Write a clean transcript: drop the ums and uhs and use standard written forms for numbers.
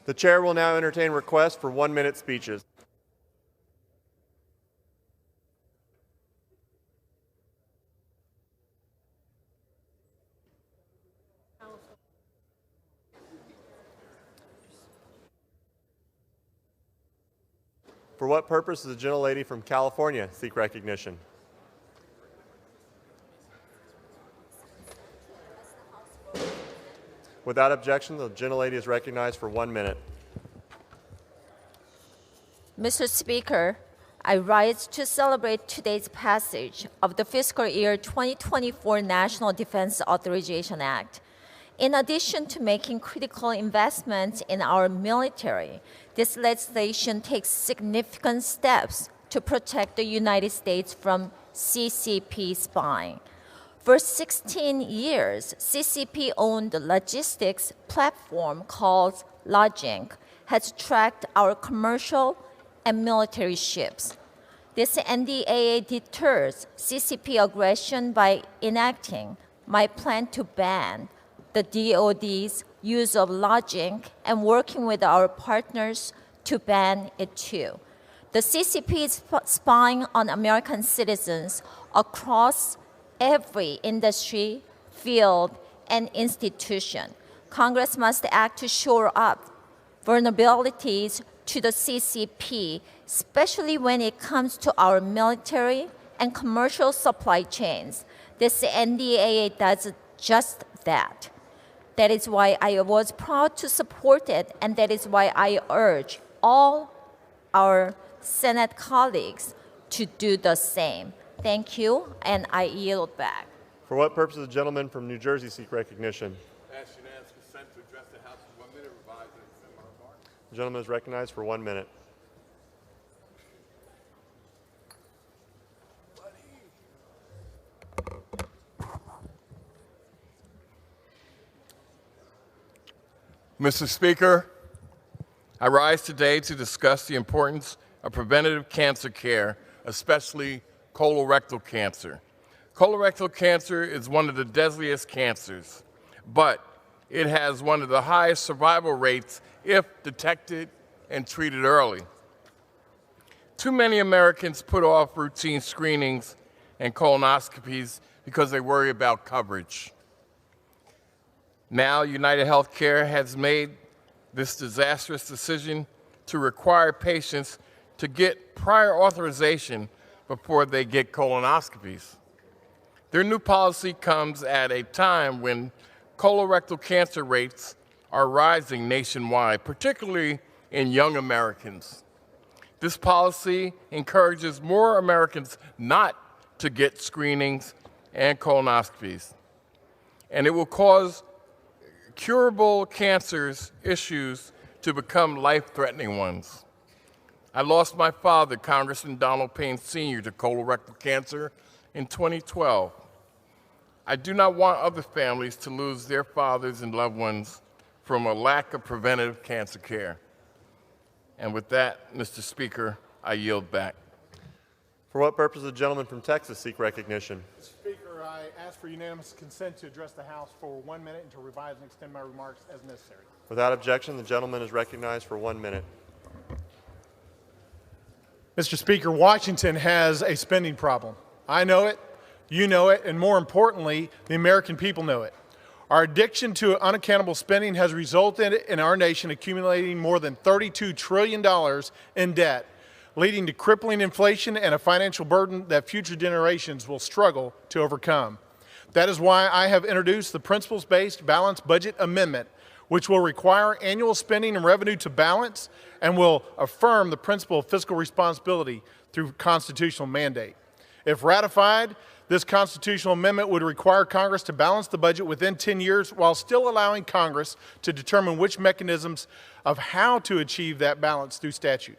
The chair will now entertain requests for 1-minute speeches. For what purpose does the gentlelady from California seek recognition? Without objection, the gentlelady is recognized for 1 minute. Mr. Speaker, I rise to celebrate today's passage of the fiscal year 2024 National Defense Authorization Act. In addition to making critical investments in our military, this legislation takes significant steps to protect the United States from CCP spying. For 16 years, CCP-owned logistics platform called Logink has tracked our commercial and military ships. This NDAA deters CCP aggression by enacting my plan to ban the DoD's use of Logink and working with our partners to ban it too. The CCP is spying on American citizens across every industry, field, and institution. Congress must act to shore up vulnerabilities to the CCP, especially when it comes to our military and commercial supply chains. This NDAA does just that. That is why I was proud to support it, and that is why I urge all our Senate colleagues to do the same. Thank you, and I yield back. For what purpose does the gentleman from New Jersey seek recognition? Ask unanimous consent to address the House for 1 minute, revise and extend my remarks. The gentleman is recognized for 1 minute. Mr. Speaker, I rise today to discuss the importance of preventative cancer care, especially colorectal cancer. Colorectal cancer is one of the deadliest cancers, but it has one of the highest survival rates if detected and treated early. Too many Americans put off routine screenings and colonoscopies because they worry about coverage. Now, United Healthcare has made this disastrous decision to require patients to get prior authorization before they get colonoscopies. Their new policy comes at a time when colorectal cancer rates are rising nationwide, particularly in young Americans. This policy encourages more Americans not to get screenings and colonoscopies, and it will cause curable cancers issues to become life-threatening ones. I lost my father, Congressman Donald Payne Sr., to colorectal cancer in 2012. I do not want other families to lose their fathers and loved ones from a lack of preventative cancer care. And with that, Mr. Speaker, I yield back. For what purpose does the gentleman from Texas seek recognition? Mr. Speaker, I ask for unanimous consent to address the House for 1 minute and to revise and extend my remarks as necessary. Without objection, the gentleman is recognized for 1 minute. Mr. Speaker, Washington has a spending problem. I know it, you know it, and more importantly, the American people know it. Our addiction to unaccountable spending has resulted in our nation accumulating more than $32 trillion in debt, leading to crippling inflation and a financial burden that future generations will struggle to overcome. That is why I have introduced the Principles-Based Balanced Budget Amendment, which will require annual spending and revenue to balance and will affirm the principle of fiscal responsibility through constitutional mandate. If ratified, this constitutional amendment would require Congress to balance the budget within 10 years while still allowing Congress to determine which mechanisms of how to achieve that balance through statute.